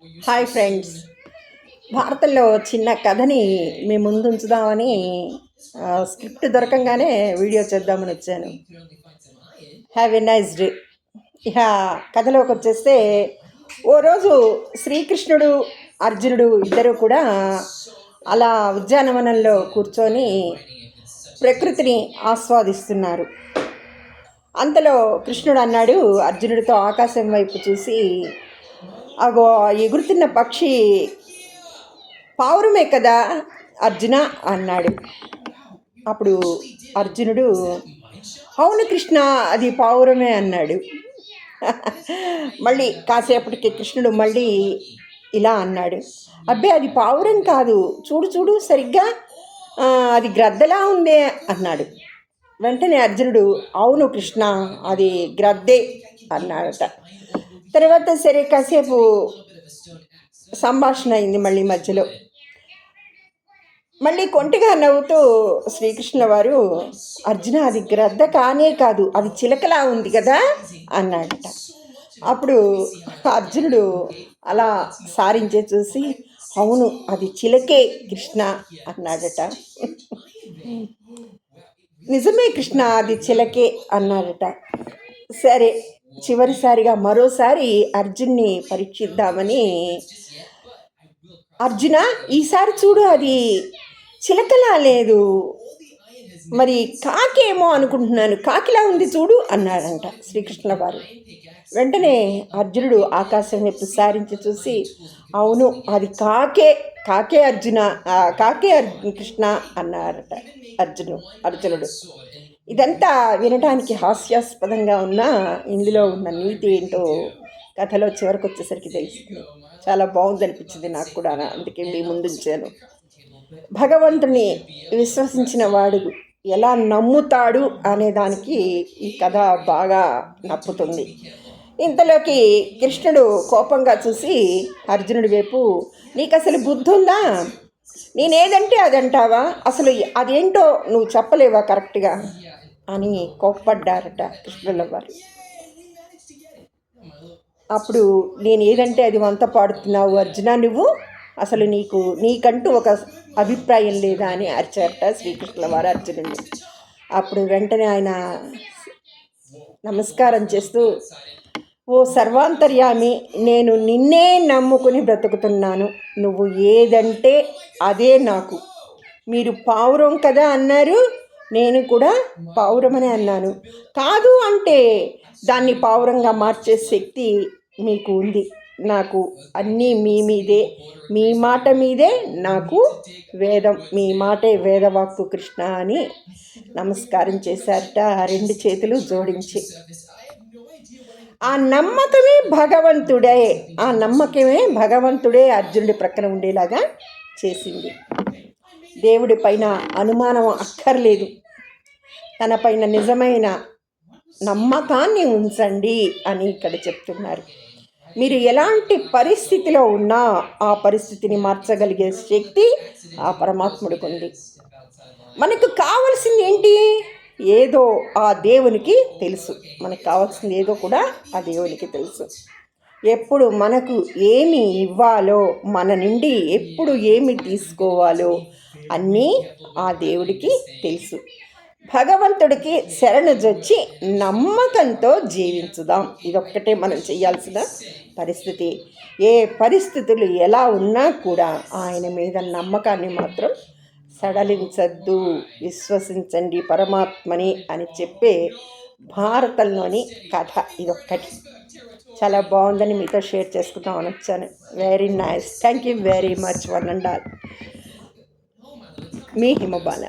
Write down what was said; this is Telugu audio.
హాయ్ ఫ్రెండ్స్, భారతంలో చిన్న కథని మీ ముందు ఉంచుదామని స్క్రిప్ట్ దొరకంగానే వీడియో చేద్దామని వచ్చాను. Have a nice day. ఇక కథలోకి వచ్చేస్తే, ఓ రోజు శ్రీకృష్ణుడు అర్జునుడు ఇద్దరు కూడా అలా ఉద్యానవనంలో కూర్చొని ప్రకృతిని ఆస్వాదిస్తున్నారు. అంతలో కృష్ణుడు అన్నాడు అర్జునుడితో, ఆకాశం వైపు చూసి, అగో ఎగురుతున్న పక్షి పావురమే కదా అర్జున అన్నాడు. అప్పుడు అర్జునుడు, అవును కృష్ణ, అది పావురమే అన్నాడు. మళ్ళీ కాసేపటికి కృష్ణుడు మళ్ళీ ఇలా అన్నాడు, అబ్బే అది పావురం కాదు, చూడు చూడు సరిగ్గా, అది గ్రద్దలా ఉందే అన్నాడు. వెంటనే అర్జునుడు, అవును కృష్ణ, అది గ్రద్దే అన్నాడట. తర్వాత సరే కాసేపు సంభాషణ అయింది. మళ్ళీ మధ్యలో మళ్ళీ కొంటిగా నవ్వుతూ శ్రీకృష్ణ వారు, అర్జున అది గ్రద్ద కానే కాదు, అది చిలకలా ఉంది కదా అన్నాడట. అప్పుడు అర్జునుడు అలా సారించే చూసి, అవును అది చిలకే కృష్ణ అన్నాడట. నిజమే కృష్ణ, అది చిలకే అన్నాడట. సరే, చివరిసారిగా మరోసారి అర్జున్ని పరీక్షిద్దామని, అర్జున ఈసారి చూడు, అది చిలకలా లేదు, మరి కాకేమో అనుకుంటున్నాను, కాకిలా ఉంది చూడు అన్నాడంట శ్రీకృష్ణ వారు. వెంటనే అర్జునుడు ఆకాశం వైపు సారించి చూసి, అవును అది కాకే అర్జున, కాకే కృష్ణ అన్నారట అర్జునుడు. ఇదంతా వినడానికి హాస్యాస్పదంగా ఉన్న ఇందులో ఉన్న నీతి ఏంటో కథలో చివరికి వచ్చేసరికి తెలిసింది. చాలా బాగుంది అనిపించింది నాకు కూడా, అందుకే మీ ముందుంచాను. భగవంతుని విశ్వసించిన వాడు ఎలా నమ్ముతాడు అనే దానికి ఈ కథ బాగా నప్పుతుంది. ఇంతలోకి కృష్ణుడు కోపంగా చూసి అర్జునుడి వైపు, నీకు అసలు బుద్ధి ఉందా? నేనేదంటే అదంటావా? అసలు అదేంటో నువ్వు చెప్పలేవా కరెక్ట్గా అని కోప్పడ్డారట కృష్ణుల వారు. అప్పుడు నేను ఏదంటే అది వంత పాడుతున్నావు అర్జున, నువ్వు అసలు నీకంటూ ఒక అభిప్రాయం లేదా అని అరిచారట శ్రీకృష్ణుల వారు అర్జునుడిని. అప్పుడు వెంటనే ఆయన నమస్కారం చేస్తూ, ఓ సర్వాంతర్యామి, నేను నిన్నే నమ్ముకుని బ్రతుకుతున్నాను, నువ్వు ఏదంటే అదే నాకు. మీరు పావురం కదా అన్నారు, నేను కూడా పావురమనే అన్నాను. కాదు అంటే దాన్ని పావురంగా మార్చే శక్తి మీకు ఉంది. నాకు అన్నీ మీ మీదే, మీ మాట మీదే నాకు వేదం, మీ మాటే వేదవాక్కు కృష్ణ అని నమస్కారం చేశారట, రెండు చేతులు జోడించి. ఆ నమ్మకమే భగవంతుడే అర్జునుడి ప్రక్కన ఉండేలాగా చేసింది. దేవుడి పైన అనుమానం అక్కర్లేదు, తన పైన నిజమైన నమ్మకాన్ని ఉంచండి అని ఇక్కడ చెప్తున్నారు. మీరు ఎలాంటి పరిస్థితిలో ఉన్నా ఆ పరిస్థితిని మార్చగలిగే శక్తి ఆ పరమాత్ముడికి ఉంది. మనకు కావాల్సింది ఏంటి? ఏదో ఆ దేవునికి తెలుసు. మనకు కావాల్సింది ఏదో కూడా ఆ దేవునికి తెలుసు. ఎప్పుడు మనకు ఏమి ఇవ్వాలో, మన నుండి ఎప్పుడు ఏమి తీసుకోవాలో అన్నీ ఆ దేవుడికి తెలుసు. భగవంతుడికి శరణుజొచ్చి నమ్మకంతో జీవించుదాం. ఇదొక్కటే మనం చేయాల్సిన పరిస్థితి. ఏ పరిస్థితులు ఎలా ఉన్నా కూడా ఆయన మీద నమ్మకాన్ని మాత్రం సడలించద్దు, విశ్వసించండి పరమాత్మని అని చెప్పే భారతంలోని కథ ఇదొక్కటి. చాలా బాగుందని మీతో షేర్ చేసుకుందామని వచ్చాను. Very nice. Thank you very much, one and all. Me Himabala.